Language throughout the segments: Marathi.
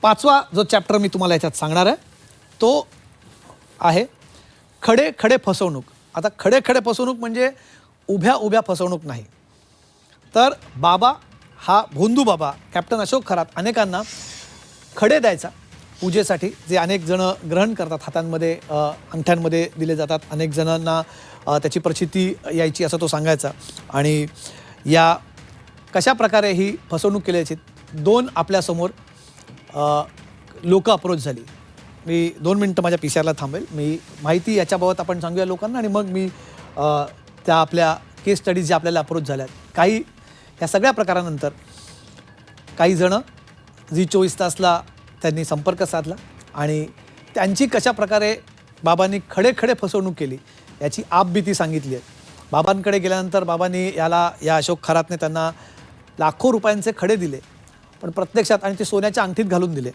पाचवा जो चॅप्टर मी तुम्हाला याच्यात सांगणार आहे तो आहे खडे खडे फसवणूक. आता खडे खडे फसवणूक म्हणजे उभ्या उभ्या फसवणूक नाही. तर बाबा हा भोंदू बाबा कॅप्टन अशोक खरात अनेकांना खडे द्यायचा पूजेसाठी, जे अनेक जण ग्रहण करतात, हातांमध्ये अंगठ्यांमध्ये दिले जातात. अनेक जणांना त्याची प्रचिती यायची असं तो सांगायचा. आणि या कशा प्रकारे ही फसवणूक केल्याची दोन आपल्यासमोर लोक अप्रोच झाली. मी 2 मिनटं माझ्या पीसीआरला थांबेल. मी माहिती याच्याबाबत आपण सांगूया लोकांना आणि मग मी त्या आपल्या केस स्टडीज ज्या आपल्याला अप्रोच झाल्यात, काही या सगळ्या प्रकारानंतर काही जणं झी 24 तासला त्यांनी संपर्क साधला आणि त्यांची कशा प्रकारे बाबांनी खडे खडे फसवणूक केली याची आपबीती सांगितली आहे. बाबांकडे गेल्यानंतर बाबांनी या अशोक खरातने त्यांना लाखो रुपयांचे खडे दिले, पण प्रत्यक्षात आणि ते सोन्याच्या अंगठीत घालून दिले.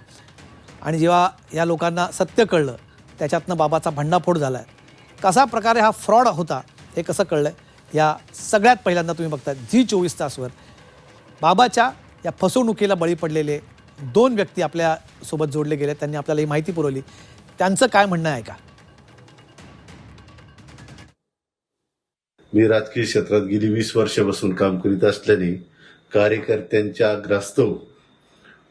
आणि जेव्हा या लोकांना सत्य कळलं त्याच्यातनं बाबाचा भंडाफोड झाला आहे. कसा प्रकारे हा फ्रॉड होता हे कसं कळलं आहे या सगळ्यात पहिल्यांदा तुम्ही बघताय झी 24 तासवर बाबाच्या या फसवणुकीला बळी पडलेले 2 व्यक्ती आपल्यासोबत जोडले गेले. त्यांनी आपल्याला ही माहिती पुरवली. त्यांचं काय म्हणणं आहे का? मी राजकीय क्षेत्रात गेली 20 वर्षापासून काम करीत असल्याने कार्यकर्त्यांच्या आग्रहास्तव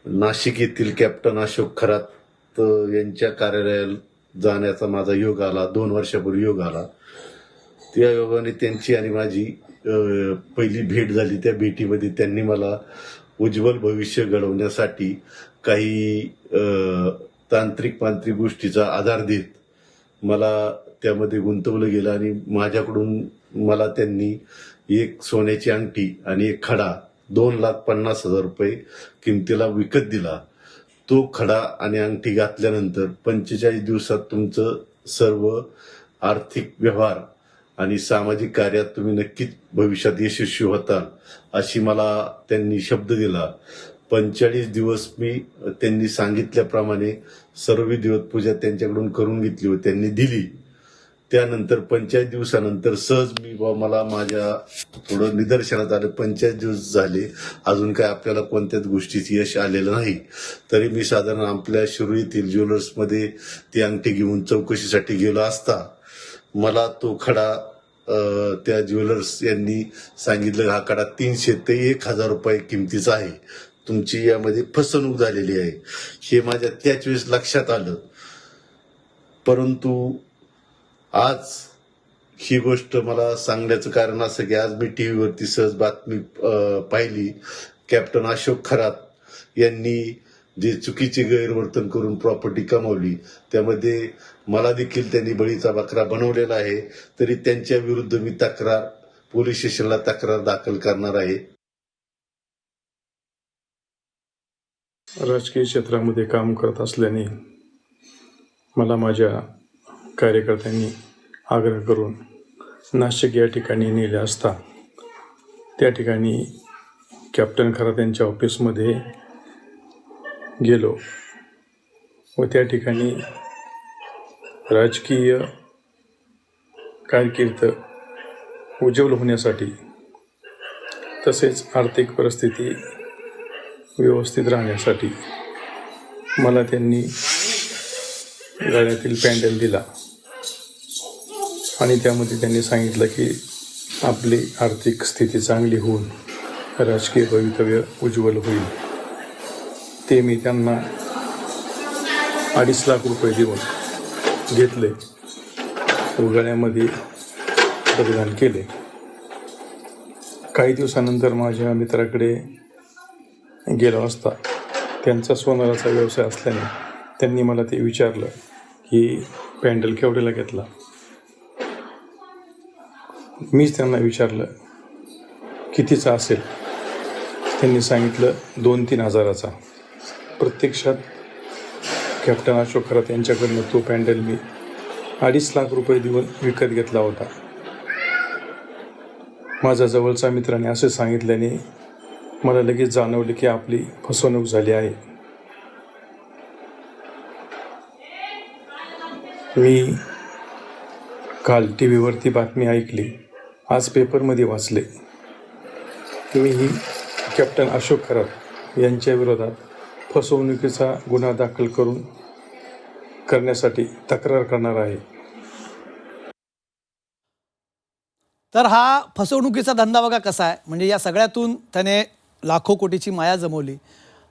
नाशिक येथील कॅप्टन अशोक खरात यांच्या कार्यालयात जाण्याचा माझा योग आला. 2 वर्षापूर्वी योग आला. त्या योगाने त्यांची आणि माझी पहिली भेट झाली. त्या भेटीमध्ये त्यांनी मला उज्ज्वल भविष्य घडवण्यासाठी काही तांत्रिक गोष्टीचा आधार देत मला त्यामध्ये गुंतवलं गेलं आणि माझ्याकडून मला त्यांनी एक सोन्याची अंगठी आणि एक खडा 2,50,000 रुपये किमतीला विकत दिला. तो खडा आणि अंगठी घातल्यानंतर 45 दिवसात तुमचं सर्व आर्थिक व्यवहार आणि सामाजिक कार्यात तुम्ही नक्कीच भविष्यात यशस्वी होताल अशी मला त्यांनी शब्द दिला. 45 दिवस मी त्यांनी सांगितल्याप्रमाणे सर्व विधिवत पूजा त्यांच्याकडून करून घेतली व त्यांनी दिली. त्यानंतर 45 दिवसानंतर सहज मला माझ्या थोडं निदर्शनात आलं. 45 दिवस झाले, अजून काय आपल्याला कोणत्याच गोष्टीचं यश आलेलं नाही. तरी मी साधारण आपल्या शिरूर येथील ज्वेलर्समध्ये ती अंगठी घेऊन चौकशीसाठी गेलो असता मला तो खडा त्या ज्वेलर्स यांनी सांगितलं हा खडा 300 ते 1,000 रुपये किमतीचा आहे, तुमची यामध्ये फसवणूक झालेली आहे. हे माझ्या त्याच वेळेस लक्षात आलं. परंतु आज ही गोष्ट मला सांगण्याचं कारण असं की आज मी टीव्हीवरती सहज बातमी पाहिली. कॅप्टन अशोक खरात यांनी जे चुकीचे गैरवर्तन करून प्रॉपर्टी कमावली त्यामध्ये मला देखील त्यांनी बळीचा बकरा बनवलेला आहे. तरी त्यांच्या विरुद्ध मी पोलीस स्टेशनला तक्रार दाखल करणार आहे. राजकीय क्षेत्रामध्ये काम करत असल्याने मला माझ्या कार्यकर्त्यांनी आग्रह करून नाशिक या ठिकाणी नेले असता त्या ठिकाणी कॅप्टन खरात यांच्या ऑफिसमध्ये गेलो व त्या ठिकाणी राजकीय कारकीर्द उज्ज्वल होण्यासाठी तसेच आर्थिक परिस्थिती व्यवस्थित राहण्यासाठी मला त्यांनी गळ्यातील पॅन्डल दिला आणि त्यामध्ये त्यांनी सांगितलं की आपली आर्थिक स्थिती चांगली होऊन राजकीय भवितव्य उज्ज्वल होईल. ते मी त्यांना 2.5 लाख रुपये देऊन घेतले व गळ्यामध्ये परिधान केले. काही दिवसानंतर माझ्या मित्राकडे गेलो असता त्यांचा सोनाराचा व्यवसाय असल्याने त्यांनी मला ते विचारलं की पॅन्डल केवढ्याला घेतला. मीच त्यांना विचारलं कितीचा असेल. त्यांनी सांगितलं 2-3 हजाराचा. प्रत्यक्षात कॅप्टन अशोक खरात यांच्याकडनं तो पॅन्डल मी 2.5 लाख रुपये देऊन विकत घेतला होता. माझ्या जवळच्या मित्राने असे सांगितल्याने मला लगेच जाणवले की आपली फसवणूक झाली आहे. मी काल टीव्हीवरती बातमी ऐकली, आज पेपरमध्ये वाचले. मी ही कॅप्टन अशोक खरात यांच्या विरोधात फसवणुकीचा गुन्हा दाखल करण्यासाठी तक्रार करणार आहे. तर हा फसवणुकीचा धंदा बघा कसा आहे. म्हणजे या सगळ्यातून त्याने लाखो कोटीची माया जमवली.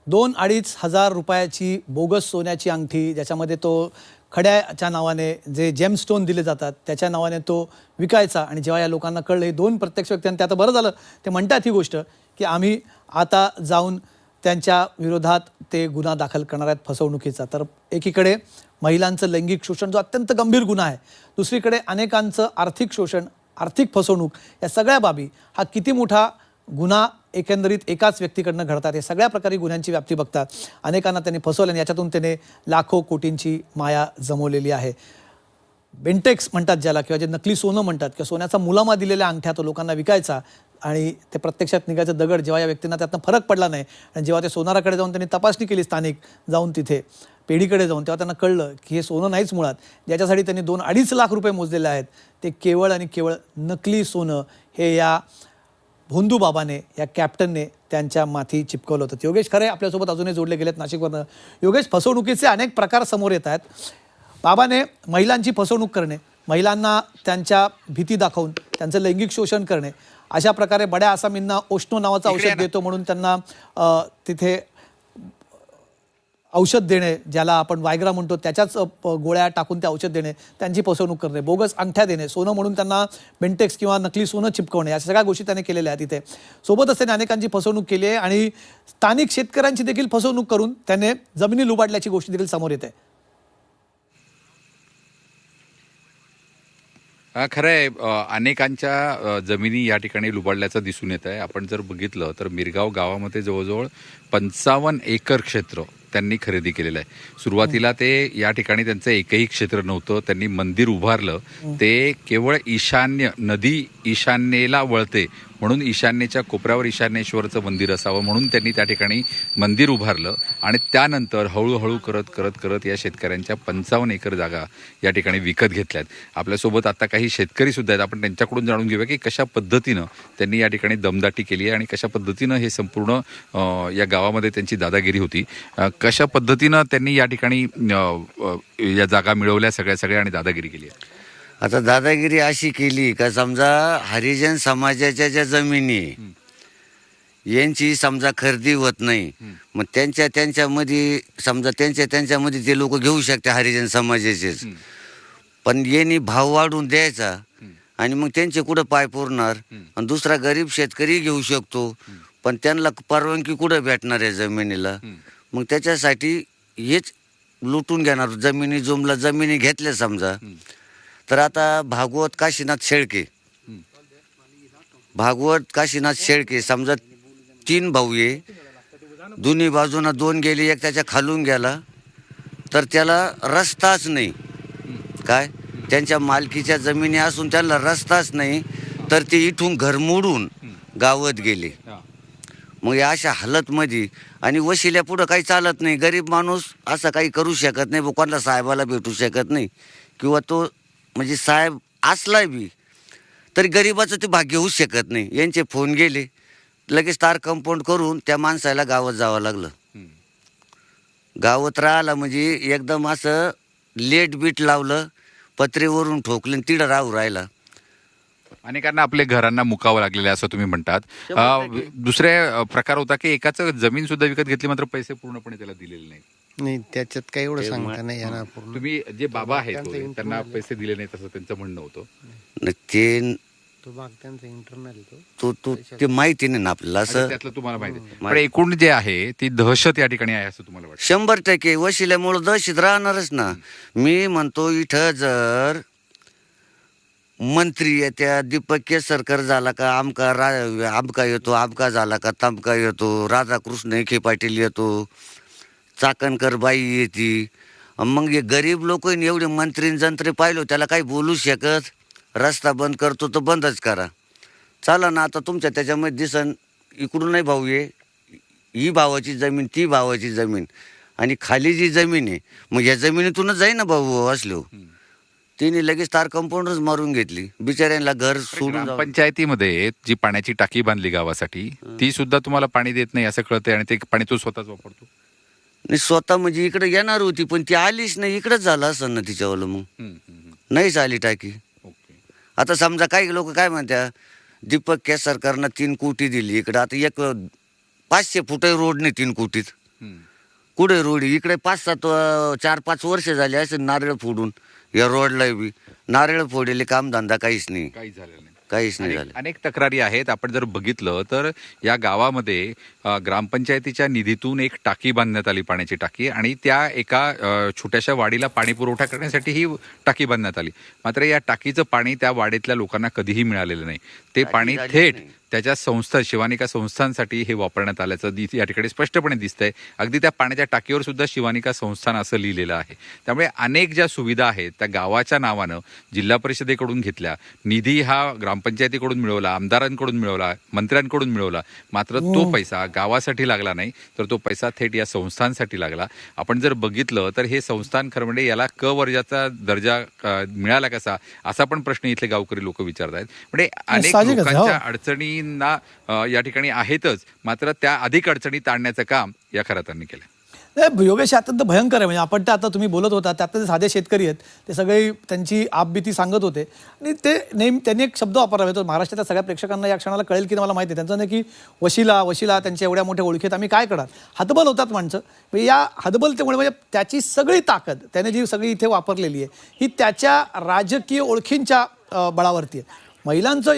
2-2.5 हजार रुपयाची बोगस सोन्याची अंगठी, ज्याच्यामध्ये तो खड्याच्या नावाने जे जेमस्टोन दिले जातात त्याच्या नावाने तो विकायचा. आणि जेव्हा या लोकांना कळलं, हे 2 प्रत्यक्ष व्यक्ती, ते आता बरं झालं ते म्हणतात ही गोष्ट की आम्ही आता जाऊन त्यांच्या विरोधात ते गुन्हा दाखल करणार आहेत फसवणुकीचा. तर एकीकडे महिलांचं लैंगिक शोषण जो अत्यंत गंभीर गुन्हा आहे, दुसरीकडे अनेकांचं आर्थिक शोषण, आर्थिक फसवणूक, या सगळ्या बाबी हा किती मोठा गुन्हा एकंदरीत एकाच व्यक्तीकडनं घडतात. हे सगळ्या प्रकारे गुन्ह्यांची व्याप्ती बघतात. अनेकांना त्यांनी फसवलं आणि याच्यातून त्याने लाखो कोटींची माया जमवलेली आहे. बेंटेक्स म्हणतात ज्याला, किंवा जे नकली सोनं म्हणतात, किंवा सोन्याचा मुलामा दिलेल्या अंगठ्या तो लोकांना विकायचा आणि ते प्रत्यक्षात निघायचं दगड. जेव्हा या व्यक्तींना त्यातनं फरक पडला नाही आणि जेव्हा ते सोनाराकडे जाऊन त्यांनी तपासणी केली, स्थानिक जाऊन तिथे पेढीकडे जाऊन, तेव्हा त्यांना कळलं की हे सोनं नाहीच मुळात. ज्याच्यासाठी त्यांनी 2-2.5 लाख रुपये मोजलेले आहेत ते केवळ आणि केवळ नकली सोनं हे या भोंदू बाबाने, या कॅप्टनने त्यांच्या माथी चिपकवलं होतं. योगेश खरे आपल्यासोबत अजूनही जोडले गेलेत नाशिकवरनं. योगेश, फसवणुकीचे अनेक प्रकार समोर येत आहेत. बाबाने महिलांची फसवणूक करणे, महिलांना त्यांच्या भीती दाखवून त्यांचं लैंगिक शोषण करणे, अशा प्रकारे बड्या आसामींना ओष्णो नावाचं औषध देतो म्हणून त्यांना तिथे औषध देणे, ज्याला आपण वायग्रा म्हणतो, त्याच्याच गोळ्या टाकून ते औषध देणे, त्यांची फसवणूक करणे, बोगस अंगठ्या देणे, सोनं म्हणून त्यांना बेंटेक्स किंवा नकली सोनं चिपकवणे, या सगळ्या गोष्टी त्याने केलेल्या आहेत तिथे. सोबतच त्याने अनेकांची फसवणूक केली आहे आणि स्थानिक शेतकऱ्यांची देखील फसवणूक करून त्याने जमिनी लुबाडल्याची गोष्ट देखील समोर येते. खरं आहे, अनेकांच्या जमिनी या ठिकाणी लुबाडल्याचं दिसून येत आहे. आपण जर बघितलं तर मिरगाव गावामध्ये जवळजवळ 55 एकर क्षेत्र त्यांनी खरेदी केलेलं आहे. सुरुवातीला ते या ठिकाणी त्यांचं एकही क्षेत्र नव्हतं. त्यांनी मंदिर उभारलं, ते केवळ ईशान्य, नदी ईशान्येला वळते म्हणून ईशान्येच्या कोपऱ्यावर ईशान्येश्वरचं मंदिर असावं म्हणून त्यांनी त्या ठिकाणी मंदिर उभारलं. आणि त्यानंतर हळूहळू करत या शेतकऱ्यांच्या 55 एकर जागा या ठिकाणी विकत घेतल्यात. आपल्यासोबत आता काही शेतकरी सुद्धा आहेत, आपण त्यांच्याकडून जाणून घेऊया की कशा पद्धतीनं त्यांनी या ठिकाणी दमदाटी केली आहे आणि कशा पद्धतीनं हे संपूर्ण या गावामध्ये त्यांची दादागिरी होती, कशा पद्धतीनं त्यांनी या ठिकाणी या जागा मिळवल्या सगळ्या आणि दादागिरी केली आहे. आता दादागिरी अशी केली का, समजा हरिजन समाजाच्या ज्या जमिनी यांची समजा खरेदी होत नाही, मग त्यांच्यामध्ये समजा त्यांच्यामध्ये ते लोक घेऊ शकते हरिजन समाजाचेच, पण यांनी भाव वाढून द्यायचा आणि मग त्यांचे कुठं पाय पुरणार. आणि दुसरा गरीब शेतकरी घेऊ शकतो, पण त्यांना परवानगी कुठं भेटणार आहे जमिनीला. मग त्याच्यासाठी हेच लुटून घेणार जमिनी घेतल्या समजा. तर आता भागवत काशीनाथ शेळके समजा 3 भाऊ आहे, दोन्ही बाजूना 2 गेले, एक त्याच्या खालून गेला, तर त्याला रस्ताच नाही. काय त्यांच्या मालकीच्या जमिनी असून त्याला रस्ताच नाही, तर ते इथून घर मोडून गावात गेले. मग या अशा हालतमध्ये आणि वशिल्या पुढं काही चालत नाही. गरीब माणूस असं काही करू शकत नाही, कोणाला साहेबाला भेटू शकत नाही, किंवा तो म्हणजे साहेब असलाय बी तरी गरिबाचं ते भाग्य होऊ शकत नाही. यांचे फोन गेले, लगेच तार कंपाऊंड करून त्या माणसाला गावात जावं लागलं. गावात राहिला म्हणजे एकदम असं लेट बीट लावलं, पत्रेवरून ठोकलं, तिथं राहू राहिला. अनेकांना आपल्या घरांना मुकावं लागलेलं असं तुम्ही म्हणतात. दुसरे प्रकार होता की एकाचं जमीन सुद्धा विकत घेतली, मात्र पैसे पूर्णपणे त्याला दिलेले नाही. नाही, त्याच्यात काही एवढं सांगता नाही येणार पूर्ण. तुम्ही जे बाबा आहेत त्यांना पैसे दिले नाहीत असं त्यांचं म्हणणं होतं. ते तो भाग त्यांचा इंटरनल तो ते माहिती नाही ना आपल्याला. असं त्यातलं तुम्हाला माहिती आहे. पण एकूण जे आहे ती दहशत या ठिकाणी आहे असं तुम्हाला वाटतं? 100% वशिल्यामुळे दहशत राहणारच ना. मी म्हणतो इथं जर मंत्री येत्या, दीपक केसरकर झाला का, आमका येतो, आमका झाला का तमका येतो, राधाकृष्ण विखे पाटील येतो, चाकणकर बाई येते. मग हे गरीब लोक एवढे मंत्री जंत्रे पाहिलो, त्याला काही बोलू शकत. रस्ता बंद करतो तर बंदच करा, चला ना. आता तुमच्या त्याच्यामध्ये दिसन इकडून नाही भाऊ ये, ही भावाची जमीन, ती भावाची जमीन, आणि खाली जी जमीन आहे मग या जमिनीतूनच जाई ना भाऊ असलो. तिने लगेच तार कंपाऊंडच मारून घेतली, बिचाऱ्यांना घर सोडून. पंचायतीमध्ये जी पाण्याची टाकी बांधली गावासाठी, ती सुद्धा तुम्हाला पाणी देत नाही असं कळतंय आणि ते पाणी तो स्वतःच वापरतो. आणि स्वतः म्हणजे इकडे येणार होती पण ती आलीच नाही. इकडेच झालं असं ना तिच्यावालं मग. नाहीच आली टाकी. ओके. आता समजा काही लोक काय म्हणतात दीपक केसरकरनं 3 कोटी दिली इकडे. आता एक 500 फुट रोड नाही 3 कोटीत. कुठे रोड इकडे 5-7 4-5 वर्ष झाले असे नारळ फोडून या रोडला बी. नारळ फोडलेले कामधंदा काहीच नाही. काहीच झालेलं नाही. काहीच नाही झालं. अनेक तक्रारी आहेत. आपण जर बघितलं तर या गावामध्ये ग्रामपंचायतीच्या निधीतून एक टाकी बांधण्यात आली, पाण्याची टाकी, आणि त्या एका छोट्याशा वाडीला पाणी पुरवठा करण्यासाठी ही टाकी बांधण्यात आली. मात्र या टाकीचं पाणी त्या वाडीतल्या लोकांना कधीही मिळालेलं नाही. ते पाणी थेट त्याच्या संस्था, शिवानिका संस्थांसाठी हे वापरण्यात आल्याचं या ठिकाणी स्पष्टपणे दिसतंय. अगदी त्या पाण्याच्या टाकीवर सुद्धा शिवानिका संस्थान असं लिहिलेलं आहे. त्यामुळे अनेक ज्या सुविधा आहेत त्या गावाच्या नावानं जिल्हा परिषदेकडून घेतल्या, निधी हा ग्रामपंचायतीकडून मिळवला, आमदारांकडून मिळवला, मंत्र्यांकडून मिळवला, मात्र तो पैसा गावासाठी लागला नाही, तर तो पैसा थेट या संस्थांसाठी लागला. आपण जर बघितलं तर हे संस्थान खरं म्हणजे याला क वर्जाचा दर्जा मिळाला कसा, असा पण प्रश्न इथले गावकरी लोक विचारत आहेत. म्हणजे अनेक साहजिकच आहे, हो. लोकांच्या अडचणींना या ठिकाणी आहेतच, मात्र त्या अधिक अडचणी टाळण्याचं काम या खरातांनी केलं. नाही, योगेश अत्यंत भयंकर आहे. म्हणजे आपण ते आता तुम्ही बोलत होता त्यात जे साधे शेतकरी आहेत ते सगळे त्यांची आपबीती सांगत होते आणि ते त्यांनी एक शब्द वापरला तो महाराष्ट्रातल्या सगळ्या प्रेक्षकांना या क्षणाला कळेल की मला माहिती आहे त्यांचं नाही की वशिला त्यांच्या एवढ्या मोठ्या ओळखीत आम्ही काय करणार. हतबल होतात माणसं. म्हणजे या हतबलतेमुळे म्हणजे त्याची सगळी ताकद त्याने जी सगळी इथे वापरलेली आहे ही त्याच्या राजकीय ओळखींच्या बळावरती आहे. महिलांचं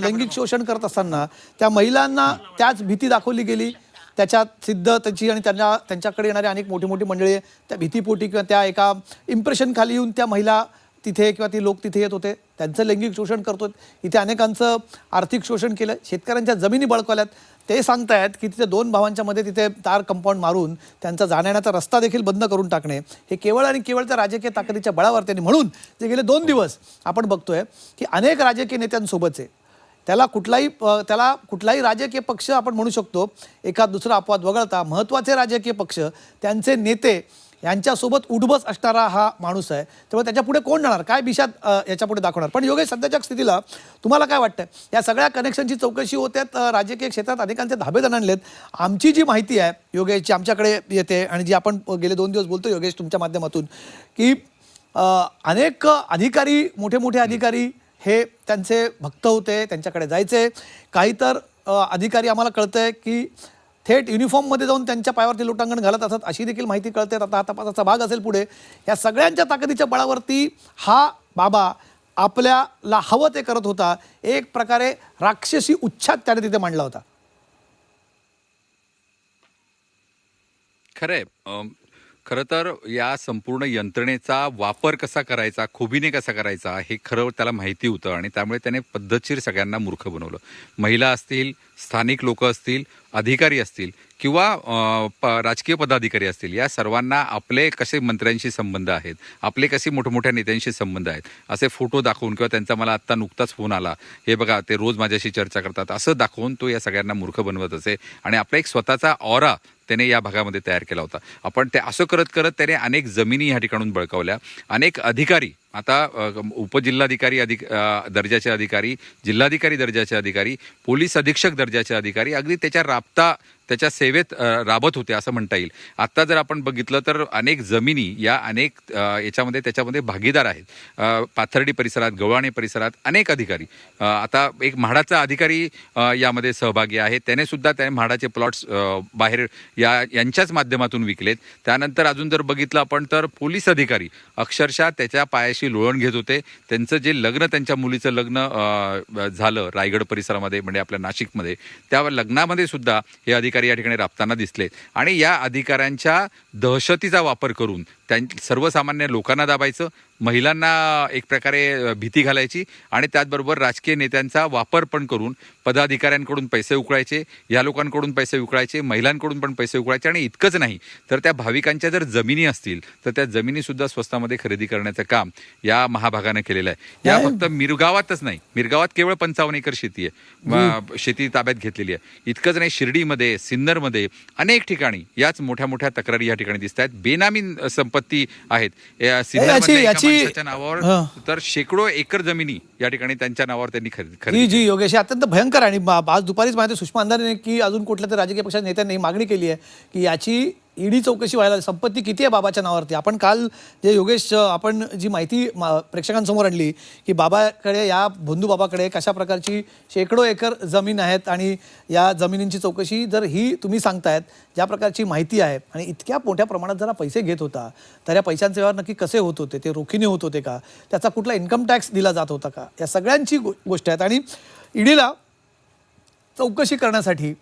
लैंगिक शोषण करत असताना त्या महिलांना त्याच भीती दाखवली गेली, त्याच्यात सिद्ध त्याची आणि त्यांच्याकडे येणारी अनेक मोठी मोठी मंडळी त्या भीतीपोटी किंवा त्या एका इम्प्रेशन खाली येऊन त्या महिला तिथे किंवा ती लोक तिथे येत होते, त्यांचं लैंगिक शोषण करतोय. इथे अनेकांचं आर्थिक शोषण केलं, शेतकऱ्यांच्या जमिनी बळकावल्यात. ते सांगतायत की तिथे 2 भावांच्या मध्ये तिथे तार कंपाऊंड मारून त्यांचा जाण्याचा रस्ता देखील बंद करून टाकणे हे केवळ आणि केवळ त्या राजकीय ताकदीच्या बळावर त्यांनी. म्हणून जे गेले 2 दिवस आपण बघतोय की अनेक राजकीय नेत्यांसोबतचे त्याला कुठलाही राजकीय पक्ष आपण म्हणू शकतो एखाद दुसरा अपवाद वगळता महत्त्वाचे राजकीय पक्ष त्यांचे नेते यांच्यासोबत उठबस असणारा हा माणूस आहे. त्यामुळे त्याच्या पुढे कोण जाणार, काय बिशात याच्या पुढे दाखवणार. पण योगेश सध्याच्या स्थितीला तुम्हाला काय वाटतं या सगळ्या कनेक्शनची चौकशी होत्यात, राजकीय क्षेत्रात अनेकांचे धाबे आणलेत. आमची जी माहिती आहे योगेशची आमच्याकडे येते आणि जी आपण गेले 2 दिवस बोलतो योगेश तुमच्या माध्यमातून की अनेक अधिकारी, मोठे मोठे अधिकारी हे त्यांचे भक्त होते, त्यांच्याकडे जायचे. काही तर अधिकारी आम्हाला कळतंय की थेट युनिफॉर्ममध्ये जाऊन त्यांच्या पायावरती लोटांगण घालत असत, अशी देखील माहिती कळते. आता हा तपासाचा भाग असेल पुढे. या सगळ्यांच्या ताकदीच्या बळावरती हा बाबा आपल्याला हवं ते करत होता. एक प्रकारे राक्षसी उच्छाद त्याने तिथे मांडला होता. खरंय. खरं तर या संपूर्ण यंत्रणेचा वापर कसा करायचा, खुबीने कसा करायचा हे खरं त्याला माहिती होतं आणि त्यामुळे त्याने पद्धतशीर सगळ्यांना मूर्ख बनवलं. महिला असतील, स्थानिक लोक असतील, अधिकारी असतील किंवा राजकीय पदाधिकारी असतील, या सर्वांना आपले कसे मंत्र्यांशी संबंध आहेत, आपले कसे मोठमोठ्या नेत्यांशी संबंध आहेत असे फोटो दाखवून किंवा त्यांचा मला आत्ता नुकताच फोन आला, हे बघा ते रोज माझ्याशी चर्चा करतात, असं दाखवून तो या सगळ्यांना मूर्ख बनवत असे आणि आपला एक स्वतःचा ऑरा त्याने या भागामध्ये तयार केला होता. आपण ते असं करत करत त्याने अनेक जमिनी ह्या ठिकाणून बळकावल्या. अनेक अधिकारी, आता उपजिल्हाधिकारी दर्जाचे अधिकारी, जिल्हाधिकारी दर्जाचे अधिकारी, पोलीस अधीक्षक दर्जाचे अधिकारी अगदी त्याच्या सेवेत राबत होते असं म्हणता येईल. आत्ता जर आपण बघितलं तर अनेक जमिनी या अनेक त्याच्यामध्ये भागीदार आहेत. पाथर्डी परिसरात, गवळाणे परिसरात अनेक अधिकारी, आता एक म्हाडाचा अधिकारी यामध्ये सहभागी आहे. त्याने सुद्धा म्हाडाचे प्लॉट्स बाहेर यांच्याच माध्यमातून विकलेत. त्यानंतर अजून जर बघितलं आपण तर पोलीस अधिकारी अक्षरशः त्याच्या पायाशी लोळण घेत होते. त्यांचं जे लग्न, त्यांच्या मुलीचं लग्न झालं रायगड परिसरामध्ये म्हणजे आपल्या नाशिकमध्ये, त्या लग्नामध्ये सुद्धा हे अधिकारी या ठिकाणी राबताना दिसले आणि या अधिकाऱ्यांच्या दहशतीचा वापर करून सर्वसामान्य लोकांना दाबायचं, महिलांना एक प्रकारे भीती घालायची आणि त्याचबरोबर राजकीय नेत्यांचा वापर पण करून पदाधिकाऱ्यांकडून पैसे उकळायचे, या लोकांकडून पैसे उकळायचे, महिलांकडून पण पैसे उकळायचे. आणि इतकंच नाही तर त्या भाविकांच्या जर जमिनी असतील तर त्या जमिनी सुद्धा स्वस्तामध्ये खरेदी करण्याचं काम या महाभागानं केलेलं आहे. या फक्त मिरगावातच नाही, मिरगावात केवळ 55 एकर शेती आहे, शेती ताब्यात घेतलेली आहे. इतकंच नाही, शिर्डीमध्ये, सिन्नरमध्ये अनेक ठिकाणी याच मोठ्या मोठ्या तक्रारी या ठिकाणी दिसत आहेत. बेनामी संपत्ती आहेत सिन्नरच्या नावावर, तर शेकडो एकर जमिनी या ठिकाणी त्यांच्या नावावर त्यांनी खरेदी. जी योगेश अत्यंत भयंकर. आणि आज दुपारीच माहिती सुषमा अंधारे की अजून कुठल्या तरी राजकीय पक्षाच्या नेत्यांनी मागणी केली आहे की याची ईडी चौकशी व्हायला, संपत्ती किती आहे बाबाच्या नावावरती. आपण काल जे योगेश आपण जी माहिती प्रेक्षकांसमोर आणली की बाबाकडे, या भोंदू बाबाकडे कशा प्रकारची शेकडो एकर जमीन आहेत आणि या जमिनींची चौकशी जर ही तुम्ही सांगतायत ज्या प्रकारची माहिती आहे आणि इतक्या मोठ्या प्रमाणात जरा पैसे घेत होता, तर या पैशांचे व्यवहार नक्की कसे होत होते, ते रोखीने होत होते का, त्याचा कुठला इन्कम टॅक्स दिला जात होता का, या सगळ्यांची गोष्ट आहेत. आणि ईडीला चौकशी करण्यासाठी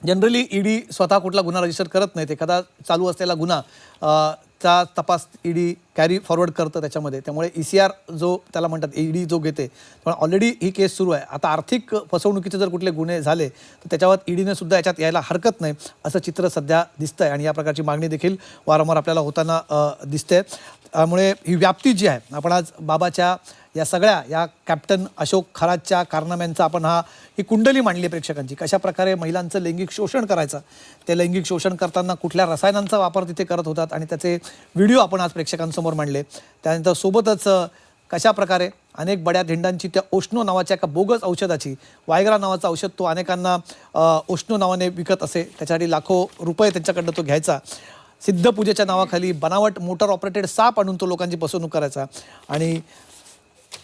जनरली ईडी स्वतः कुठला गुन्हा रजिस्टर करत नाहीत. एखादा चालू असलेला गुन्हा चा तपास ईडी कॅरी फॉरवर्ड करतं त्याच्यामध्ये. त्यामुळे ECR जो त्याला म्हणतात, ईडी जो घेते, पण ऑलरेडी ही केस सुरू आहे. आता आर्थिक फसवणुकीचे जर कुठले गुन्हे झाले तर त्याच्यावर ईडीने सुद्धा याच्यात यायला हरकत नाही असं चित्र सध्या दिसतंय आणि या प्रकारची मागणी देखील वारंवार आपल्याला होताना दिसते. त्यामुळे ही व्याप्ती जी आहे, आपण आज बाबाच्या या सगळ्या या कॅप्टन अशोक खरातच्या कारनाम्यांचा आपण ही कुंडली मांडली प्रेक्षकांची. कशा प्रकारे महिलांचं लैंगिक शोषण करायचं, ते लैंगिक शोषण करताना कुठल्या रसायनांचा वापर तिथे करत होतात आणि त्याचे व्हिडिओ आपण आज प्रेक्षकांसमोर मांडले. त्यानंतर सोबतच कशा प्रकारे अनेक बड्या धिंडांची त्या ओशनो नावाच्या एका बोगस औषधाची, वायग्रा नावाचं औषध तो अनेकांना ओशनो नावाने विकत असे, त्याच्यासाठी लाखो रुपये त्यांच्याकडनं तो घ्यायचा. सिद्धपूजेच्या नावाखाली बनावट मोटर ऑपरेटेड साप आणून तो लोकांची फसवणूक करायचा आणि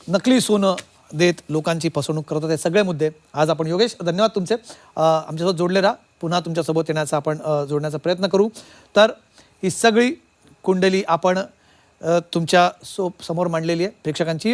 नकली सोनं देत लोकांची फसवणूक करत होते. सगळे मुद्दे आज आपण, योगेश धन्यवाद तुमचे, आमच्यासोबत जोडले राहा. पुन्हा तुमच्यासोबत येण्याचा आपण जोडण्याचा प्रयत्न करू. तर ही सगळी कुंडली आपण तुमच्या समोर मांडलेली आहे प्रेक्षकांची.